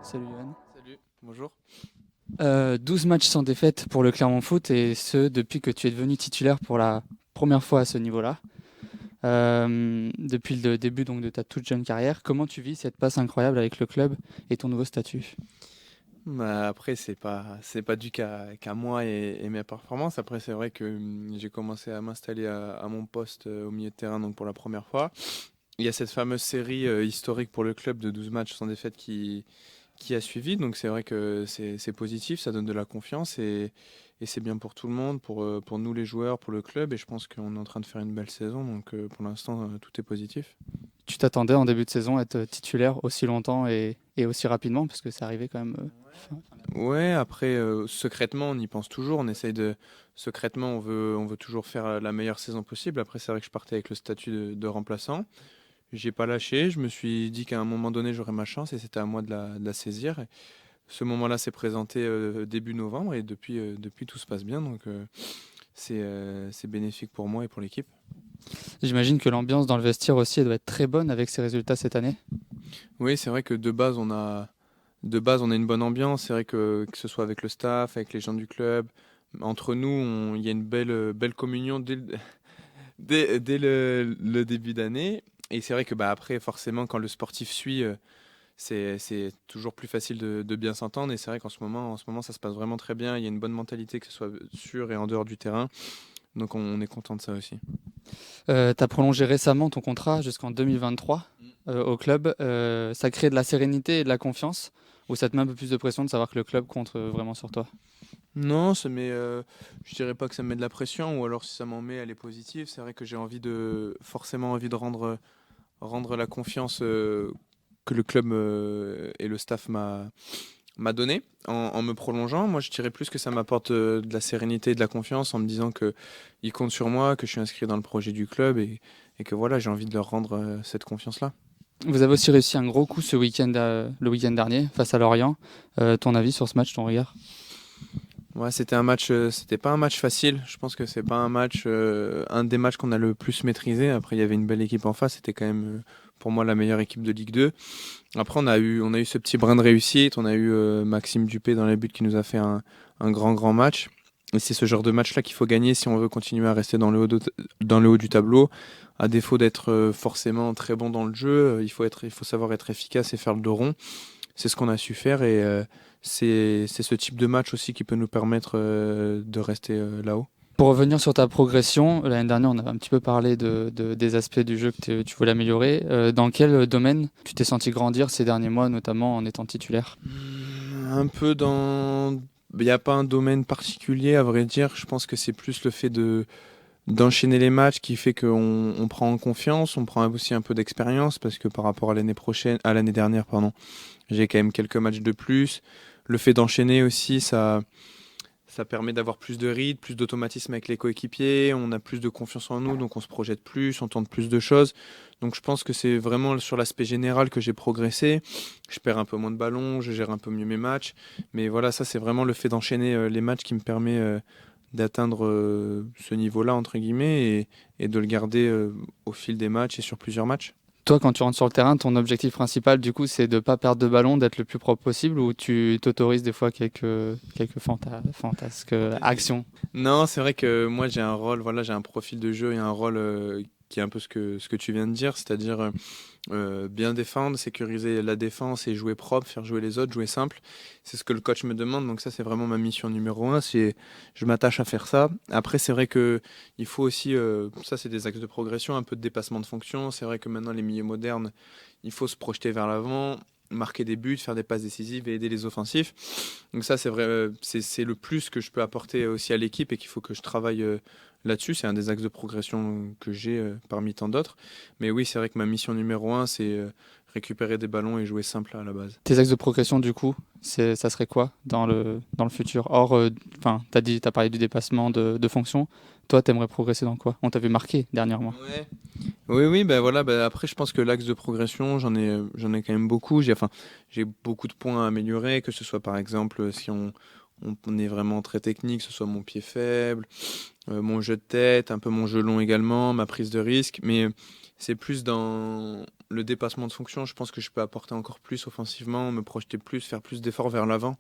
Salut Johan. Salut, bonjour. 12 matchs sans défaite pour le Clermont Foot et ce depuis que tu es devenu titulaire pour la première fois à ce niveau-là. Depuis le début donc, de ta toute jeune carrière, comment tu vis cette passe incroyable avec le club et ton nouveau statut? Bah, après, c'est pas dû qu'à moi et mes performances. Après, c'est vrai que j'ai commencé à m'installer à mon poste au milieu de terrain donc pour la première fois. Il y a cette fameuse série historique pour le club de 12 matchs sans défaite qui a suivi. Donc c'est vrai que c'est positif, ça donne de la confiance et c'est bien pour tout le monde, pour nous les joueurs, pour le club. Et je pense qu'on est en train de faire une belle saison. Donc pour l'instant, tout est positif. Tu t'attendais en début de saison à être titulaire aussi longtemps et aussi rapidement parce que c'est arrivé quand même fin d'année. Ouais, après, secrètement, on y pense toujours. On essaye de. Secrètement, on veut toujours faire la meilleure saison possible. Après, c'est vrai que je partais avec le statut de remplaçant. J'ai pas lâché. Je me suis dit qu'à un moment donné, j'aurais ma chance et c'était à moi de la saisir. Et ce moment-là s'est présenté début novembre et depuis, tout se passe bien. Donc, c'est bénéfique pour moi et pour l'équipe. J'imagine que l'ambiance dans le vestiaire aussi elle doit être très bonne avec ces résultats cette année. Oui, c'est vrai que de base, on a une bonne ambiance. C'est vrai que ce soit avec le staff, avec les gens du club, entre nous, il y a une belle communion dès le début d'année. Et c'est vrai que bah, après, forcément, quand le sportif suit, c'est toujours plus facile de bien s'entendre. Et c'est vrai qu'en ce moment, ça se passe vraiment très bien. Il y a une bonne mentalité, que ce soit sur et en dehors du terrain. Donc on est content de ça aussi. Tu as prolongé récemment ton contrat jusqu'en 2023 au club. Ça crée de la sérénité et de la confiance ou ça te met un peu plus de pression de savoir que le club compte vraiment sur toi? Non, je dirais pas que ça me met de la pression, ou alors si ça m'en met, elle est positive. C'est vrai que j'ai forcément envie de rendre la confiance que le club et le staff m'a donné en me prolongeant. Moi, je dirais plus que ça m'apporte de la sérénité et de la confiance en me disant que ils comptent sur moi, que je suis inscrit dans le projet du club et que voilà, j'ai envie de leur rendre cette confiance-là. Vous avez aussi réussi un gros coup ce week-end, le week-end dernier face à Lorient. Ton avis sur ce match, ton regard? Ouais, c'était pas un match facile. Je pense que c'est pas un des matchs qu'on a le plus maîtrisé. Après, il y avait une belle équipe en face. C'était quand même, pour moi, la meilleure équipe de Ligue 2. Après, on a eu ce petit brin de réussite. On a eu Maxime Dupé dans les buts qui nous a fait un grand match. Et c'est ce genre de match-là qu'il faut gagner si on veut continuer à rester dans le haut du tableau. À défaut d'être forcément très bon dans le jeu, il faut savoir être efficace et faire le dos rond. C'est ce qu'on a su faire et c'est ce type de match aussi qui peut nous permettre de rester là-haut. Pour revenir sur ta progression, l'année dernière, on avait un petit peu parlé des aspects du jeu que tu voulais améliorer. Dans quel domaine tu t'es senti grandir ces derniers mois, notamment en étant titulaire? Un peu dans. Il n'y a pas un domaine particulier, à vrai dire. Je pense que c'est plus le fait d'enchaîner les matchs qui fait qu'on prend en confiance, on prend aussi un peu d'expérience parce que par rapport à l'année dernière, pardon, j'ai quand même quelques matchs de plus. Le fait d'enchaîner aussi, ça permet d'avoir plus de rythme, plus d'automatisme avec les coéquipiers, on a plus de confiance en nous, donc on se projette plus, on tente plus de choses. Donc je pense que c'est vraiment sur l'aspect général que j'ai progressé. Je perds un peu moins de ballons, je gère un peu mieux mes matchs. Mais voilà, ça c'est vraiment le fait d'enchaîner les matchs qui me permet d'atteindre ce niveau-là, entre guillemets, et de le garder au fil des matchs et sur plusieurs matchs. Toi, quand tu rentres sur le terrain, ton objectif principal, du coup, c'est de ne pas perdre de ballon, d'être le plus propre possible, ou tu t'autorises des fois quelques fantasques actions? Non, c'est vrai que moi j'ai un rôle, voilà, j'ai un profil de jeu et un rôle qui est un peu ce que tu viens de dire, c'est-à-dire bien défendre, sécuriser la défense et jouer propre, faire jouer les autres, jouer simple. C'est ce que le coach me demande, donc ça c'est vraiment ma mission numéro un, je m'attache à faire ça. Après c'est vrai que il faut aussi, ça c'est des axes de progression, un peu de dépassement de fonction. C'est vrai que maintenant les milieux modernes, il faut se projeter vers l'avant, marquer des buts, faire des passes décisives et aider les offensifs. Donc ça, c'est vrai, c'est le plus que je peux apporter aussi à l'équipe et qu'il faut que je travaille là-dessus. C'est un des axes de progression que j'ai parmi tant d'autres. Mais oui, c'est vrai que ma mission numéro un, c'est récupérer des ballons et jouer simple à la base. Tes axes de progression, du coup, ça serait quoi dans le futur? Or, enfin, t'as parlé du dépassement de fonction. Toi, t'aimerais progresser dans quoi? On t'a vu marquer dernièrement. Ouais. Oui, oui, ben voilà. Ben après, je pense que l'axe de progression, j'en ai quand même beaucoup. J'ai beaucoup de points à améliorer, que ce soit par exemple si on est vraiment très technique, que ce soit mon pied faible, mon jeu de tête, un peu mon jeu long également, ma prise de risque. Mais c'est plus le dépassement de fonction, je pense que je peux apporter encore plus offensivement, me projeter plus, faire plus d'efforts vers l'avant.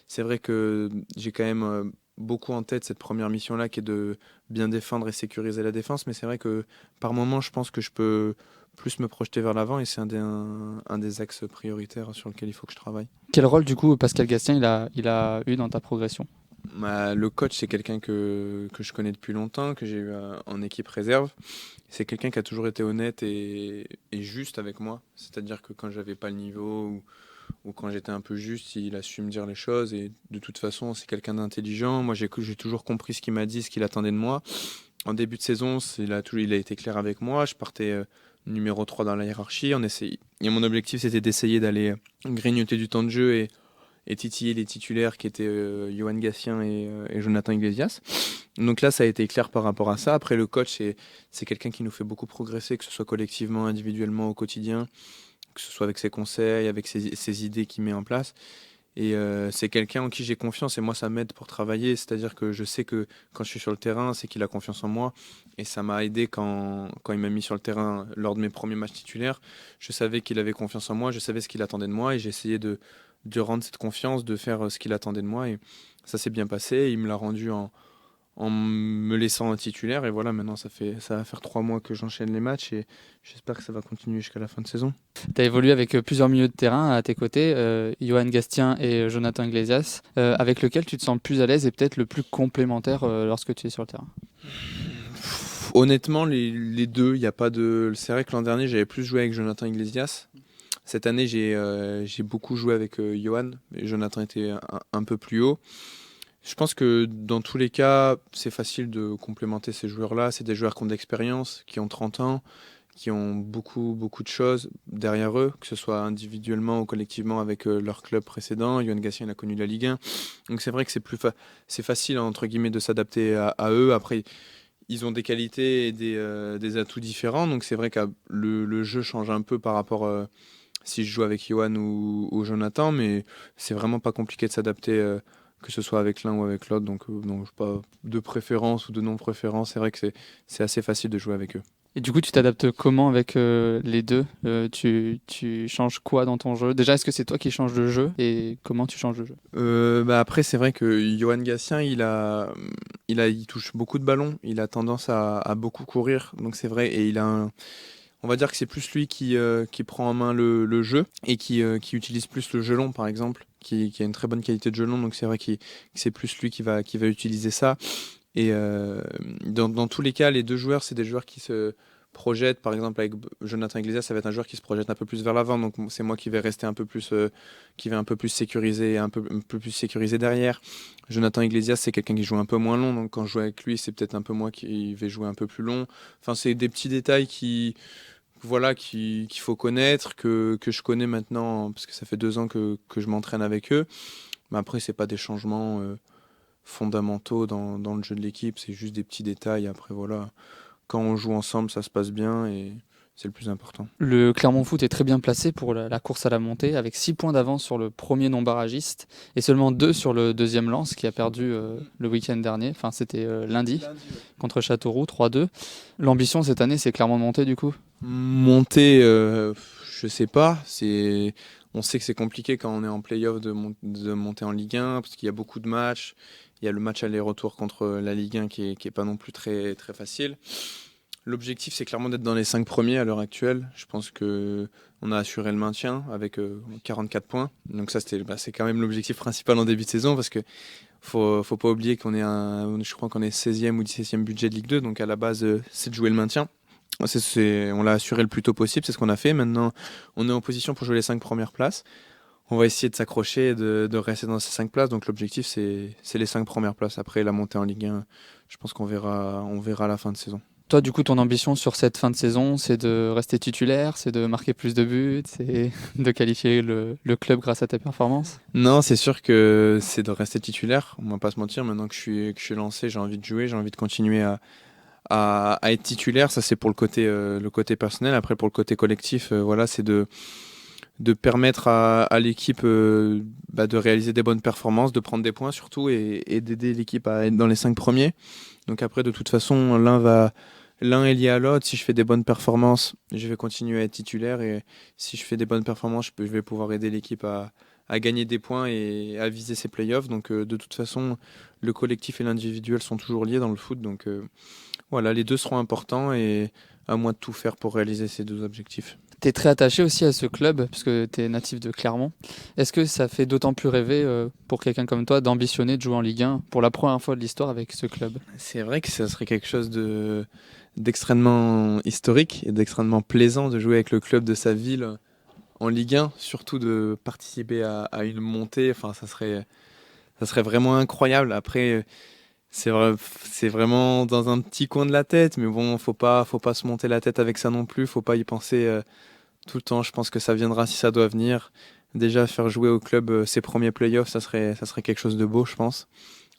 C'est vrai que j'ai quand même beaucoup en tête cette première mission-là qui est de bien défendre et sécuriser la défense, mais c'est vrai que par moment, je pense que je peux plus me projeter vers l'avant et c'est un des axes prioritaires sur lequel il faut que je travaille. Quel rôle, du coup, Pascal Gastien, il a eu dans ta progression? Le coach, c'est quelqu'un que je connais depuis longtemps, que j'ai eu en équipe réserve. C'est quelqu'un qui a toujours été honnête et juste avec moi. C'est-à-dire que quand j'avais pas le niveau ou quand j'étais un peu juste, il a su me dire les choses. Et de toute façon, c'est quelqu'un d'intelligent. Moi, j'ai toujours compris ce qu'il m'a dit, ce qu'il attendait de moi. En début de saison, il a été clair avec moi. Je partais numéro 3 dans la hiérarchie. Et mon objectif, c'était d'essayer d'aller grignoter du temps de jeu et titiller les titulaires qui étaient Yohan Gatien et Jonathan Iglesias. Donc là, ça a été clair par rapport à ça. Après, le coach, c'est quelqu'un qui nous fait beaucoup progresser, que ce soit collectivement, individuellement, au quotidien, que ce soit avec ses conseils, avec ses idées qu'il met en place. Et c'est quelqu'un en qui j'ai confiance et moi, ça m'aide pour travailler. C'est-à-dire que je sais que quand je suis sur le terrain, c'est qu'il a confiance en moi. Et ça m'a aidé quand il m'a mis sur le terrain lors de mes premiers matchs titulaires. Je savais qu'il avait confiance en moi, je savais ce qu'il attendait de moi et j'ai essayé de rendre cette confiance, de faire ce qu'il attendait de moi. Et ça s'est bien passé. Il me l'a rendu en me laissant un titulaire. Et voilà, maintenant, ça va faire 3 mois que j'enchaîne les matchs et j'espère que ça va continuer jusqu'à la fin de saison. Tu as évolué avec plusieurs milieux de terrain à tes côtés, Yohan Gastien et Jonathan Iglesias, avec lequel tu te sens le plus à l'aise et peut-être le plus complémentaire lorsque tu es sur le terrain. Honnêtement, les deux, il y a pas de. C'est vrai que l'an dernier, j'avais plus joué avec Jonathan Iglesias. Cette année, j'ai beaucoup joué avec Yohan, et Jonathan était un peu plus haut. Je pense que dans tous les cas, c'est facile de complémenter ces joueurs-là. C'est des joueurs qui ont de l'expérience, qui ont 30 ans, qui ont beaucoup, beaucoup de choses derrière eux, que ce soit individuellement ou collectivement avec leur club précédent. Yohan Gatien, il a connu la Ligue 1. Donc c'est vrai que c'est facile, entre guillemets, de s'adapter à eux. Après, ils ont des qualités et des atouts différents. Donc c'est vrai que le jeu change un peu par rapport si je joue avec Yohan ou Jonathan, mais c'est vraiment pas compliqué de s'adapter, que ce soit avec l'un ou avec l'autre. Donc pas de préférence ou de non-préférence. C'est vrai que c'est assez facile de jouer avec eux. Et du coup, tu t'adaptes comment avec les deux? Tu changes quoi dans ton jeu? Déjà, est-ce que c'est toi qui changes de jeu et comment tu changes de jeu? Après, c'est vrai que Yohan Gatien, il touche beaucoup de ballons. Il a tendance à beaucoup courir. Donc c'est vrai. Et on va dire que c'est plus lui qui prend en main le jeu et qui utilise plus le jeu long, par exemple, qui a une très bonne qualité de jeu long. Donc c'est vrai que c'est plus lui qui va utiliser ça. Et dans tous les cas, les deux joueurs, c'est des joueurs qui se projettent. Par exemple, avec Jonathan Iglesias, ça va être un joueur qui se projette un peu plus vers l'avant. Donc c'est moi qui vais rester un peu plus, qui va un peu plus sécuriser, un peu plus sécurisé derrière. Jonathan Iglesias, c'est quelqu'un qui joue un peu moins long. Donc quand je joue avec lui, c'est peut-être un peu moi qui vais jouer un peu plus long. Enfin, c'est des petits détails qu'il faut connaître, que je connais maintenant, parce que ça fait 2 ans que je m'entraîne avec eux. Mais après, c'est pas des changements fondamentaux dans le jeu de l'équipe, c'est juste des petits détails. Après, voilà, quand on joue ensemble, ça se passe bien et c'est le plus important. Le Clermont Foot est très bien placé pour la course à la montée, avec 6 points d'avance sur le premier non-barragiste et seulement 2 sur le deuxième Lens qui a perdu le week-end dernier. Enfin, c'était lundi ouais. Contre Châteauroux, 3-2. L'ambition cette année, c'est clairement de monter du coup? Monter, je sais pas. On sait que c'est compliqué quand on est en play-off de monter en Ligue 1 parce qu'il y a beaucoup de matchs. Il y a le match aller-retour contre la Ligue 1 qui est pas non plus très, très facile. L'objectif, c'est clairement d'être dans les 5 premiers à l'heure actuelle. Je pense qu'on a assuré le maintien avec 44 points. Donc ça, c'est quand même l'objectif principal en début de saison parce que faut pas oublier je crois qu'on est 16e ou 17e budget de Ligue 2. Donc à la base, c'est de jouer le maintien. On l'a assuré le plus tôt possible, c'est ce qu'on a fait. Maintenant, on est en position pour jouer les 5 premières places. On va essayer de s'accrocher et de rester dans ces 5 places. Donc l'objectif, c'est les 5 premières places. Après, la montée en Ligue 1, je pense qu'on verra à la fin de saison. Toi, du coup, ton ambition sur cette fin de saison, c'est de rester titulaire, c'est de marquer plus de buts, c'est de qualifier le club grâce à tes performances? Non, c'est sûr que c'est de rester titulaire. On va pas se mentir, maintenant que je suis lancé, j'ai envie de jouer, j'ai envie de continuer à être titulaire. Ça, c'est pour le côté personnel. Après, pour le côté collectif, voilà, c'est de permettre à l'équipe de réaliser des bonnes performances, de prendre des points surtout et d'aider l'équipe à être dans les 5 premiers. Donc après, de toute façon, l'un l'un est lié à l'autre. Si je fais des bonnes performances, je vais continuer à être titulaire. Et si je fais des bonnes performances, je vais pouvoir aider l'équipe à gagner des points et à viser ses playoffs. Donc de toute façon, le collectif et l'individuel sont toujours liés dans le foot. Donc voilà, les deux seront importants et à moi de tout faire pour réaliser ces deux objectifs. Tu es très attaché aussi à ce club, puisque tu es natif de Clermont. Est-ce que ça fait d'autant plus rêver pour quelqu'un comme toi d'ambitionner de jouer en Ligue 1 pour la première fois de l'histoire avec ce club? C'est vrai que ça serait quelque chose d'extrêmement historique et d'extrêmement plaisant de jouer avec le club de sa ville en Ligue 1, surtout de participer à une montée. Enfin, ça serait vraiment incroyable. Après, c'est vraiment dans un petit coin de la tête, mais bon, faut pas se monter la tête avec ça non plus. Faut pas y penser tout le temps. Je pense que ça viendra si ça doit venir. Déjà, faire jouer au club ses premiers playoffs, ça serait quelque chose de beau, je pense.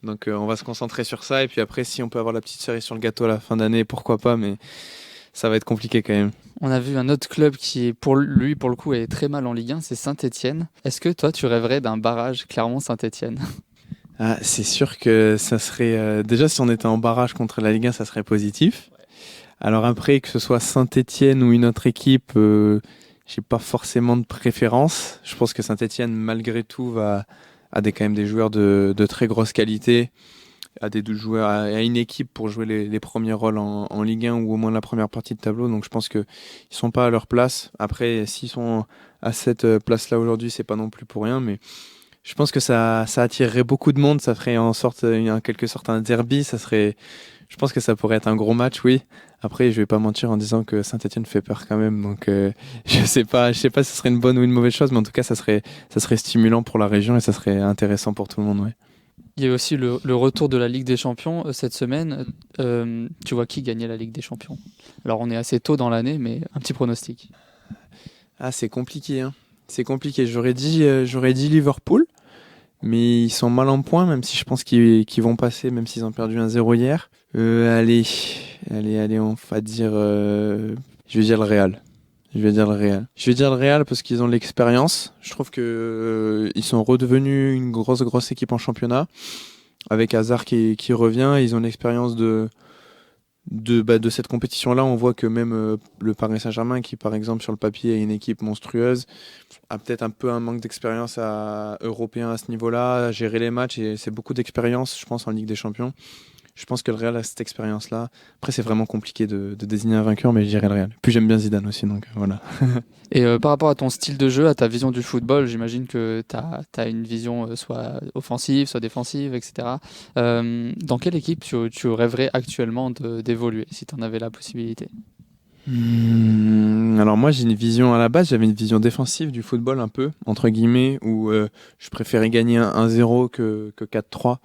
Donc, on va se concentrer sur ça. Et puis après, si on peut avoir la petite cerise sur le gâteau à la fin d'année, pourquoi pas, mais ça va être compliqué quand même. On a vu un autre club qui, pour lui, pour le coup, est très mal en Ligue 1, c'est Saint-Étienne. Est-ce que toi, tu rêverais d'un barrage Clermont-Saint-Étienne? Ah, c'est sûr que ça serait... déjà, si on était en barrage contre la Ligue 1, ça serait positif. Alors après, que ce soit Saint-Étienne ou une autre équipe, j'ai pas forcément de préférence. Je pense que Saint-Étienne, malgré tout, a quand même des joueurs de très grosse qualité, a des joueurs, a une équipe pour jouer les premiers rôles en Ligue 1 ou au moins la première partie de tableau. Donc je pense que ils sont pas à leur place. Après, s'ils sont à cette place-là aujourd'hui, c'est pas non plus pour rien, mais je pense que ça attirerait beaucoup de monde. Ça ferait en quelque sorte un derby. Je pense que ça pourrait être un gros match, oui. Après, je vais pas mentir en disant que Saint-Étienne fait peur quand même. Donc, je sais pas si ce serait une bonne ou une mauvaise chose, mais en tout cas, ça serait stimulant pour la région et ça serait intéressant pour tout le monde, ouais. Il y a aussi le retour de la Ligue des Champions cette semaine. Tu vois qui gagner la Ligue des Champions? Alors, on est assez tôt dans l'année, mais un petit pronostic. Ah, c'est compliqué, hein. C'est compliqué. J'aurais dit Liverpool, mais ils sont mal en point, même si je pense qu'ils vont passer, même s'ils ont perdu 1-0 hier. Allez, on va dire, je vais dire le Real. Je vais dire le Real parce qu'ils ont l'expérience. Je trouve que ils sont redevenus une grosse équipe en championnat avec Hazard qui revient. Ils ont l'expérience de cette compétition-là. On voit que même le Paris Saint-Germain, qui par exemple sur le papier est une équipe monstrueuse, a peut-être un peu un manque d'expérience européen à ce niveau-là, à gérer les matchs, et c'est beaucoup d'expérience, je pense, en Ligue des Champions. Je pense que le Real a cette expérience-là. Après, c'est vraiment compliqué de désigner un vainqueur, mais je dirais le Real. Puis j'aime bien Zidane aussi, donc voilà. Et par rapport à ton style de jeu, à ta vision du football, j'imagine que tu as une vision soit offensive, soit défensive, etc. Dans quelle équipe tu rêverais actuellement d'évoluer, si tu en avais la possibilité? Alors moi, à la base, j'avais une vision défensive du football un peu, entre guillemets, où je préférais gagner 1-0 que 4-3.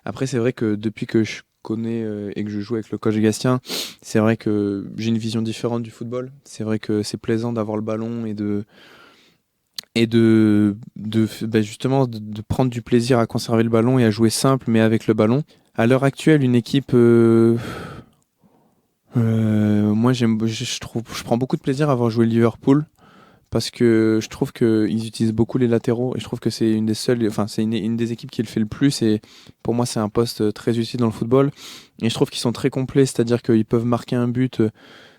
Après, c'est vrai que depuis que je connais et que je joue avec le coach Gastien, c'est vrai que j'ai une vision différente du football. C'est vrai que c'est plaisant d'avoir le ballon justement de prendre du plaisir à conserver le ballon et à jouer simple mais avec le ballon. À l'heure actuelle, une équipe moi je prends beaucoup de plaisir à avoir joué Liverpool parce que je trouve qu'ils utilisent beaucoup les latéraux et je trouve que c'est une des seules, enfin c'est une des équipes qui le fait le plus, et pour moi c'est un poste très utile dans le football, et je trouve qu'ils sont très complets, c'est-à-dire qu'ils peuvent marquer un but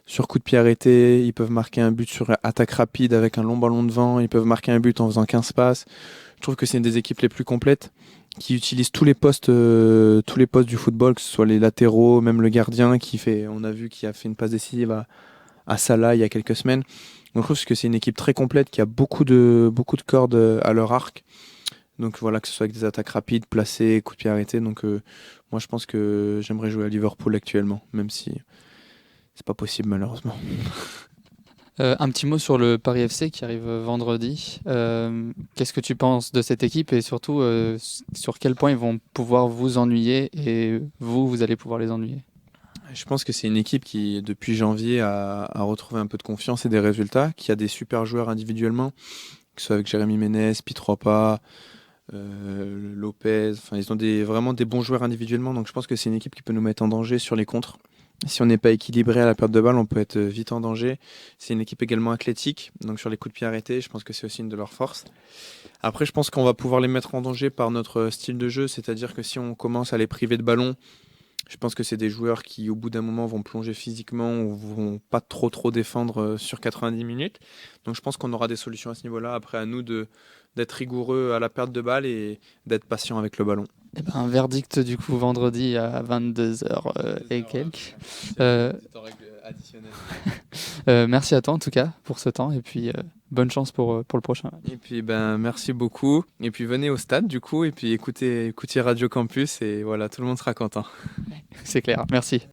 sur coup de pied arrêté, ils peuvent marquer un but sur attaque rapide avec un long ballon devant, ils peuvent marquer un but en faisant 15 passes. Je trouve que c'est une des équipes les plus complètes qui utilisent tous les postes du football, que ce soit les latéraux, même le gardien on a vu qui a fait une passe décisive à Salah il y a quelques semaines. Donc je trouve que c'est une équipe très complète qui a beaucoup de cordes à leur arc. Donc voilà, que ce soit avec des attaques rapides, placées, coups de pied arrêtés. Donc moi je pense que j'aimerais jouer à Liverpool actuellement, même si c'est pas possible malheureusement. Un petit mot sur le Paris FC qui arrive vendredi. Qu'est-ce que tu penses de cette équipe et surtout sur quel point ils vont pouvoir vous ennuyer et vous allez pouvoir les ennuyer? Je pense que c'est une équipe qui, depuis janvier, a retrouvé un peu de confiance et des résultats, qui a des super joueurs individuellement, que ce soit avec Jérémy Ménez, Pitropa, Lopez. Enfin, ils ont vraiment des bons joueurs individuellement, donc je pense que c'est une équipe qui peut nous mettre en danger sur les contres. Si on n'est pas équilibré à la perte de balle, on peut être vite en danger. C'est une équipe également athlétique, donc sur les coups de pied arrêtés, je pense que c'est aussi une de leurs forces. Après, je pense qu'on va pouvoir les mettre en danger par notre style de jeu, c'est-à-dire que si on commence à les priver de ballon, Je pense que c'est des joueurs qui, au bout d'un moment, vont plonger physiquement ou vont pas trop défendre sur 90 minutes. Donc je pense qu'on aura des solutions à ce niveau-là. Après, à nous d'être rigoureux à la perte de balle et d'être patient avec le ballon. Eh ben, un verdict du coup vendredi à 22h et quelques. Euh, Merci à toi en tout cas pour ce temps et puis bonne chance pour le prochain. Et puis merci beaucoup. Et puis venez au stade du coup et puis écoutez Radio Campus et voilà, tout le monde sera content. C'est clair, merci.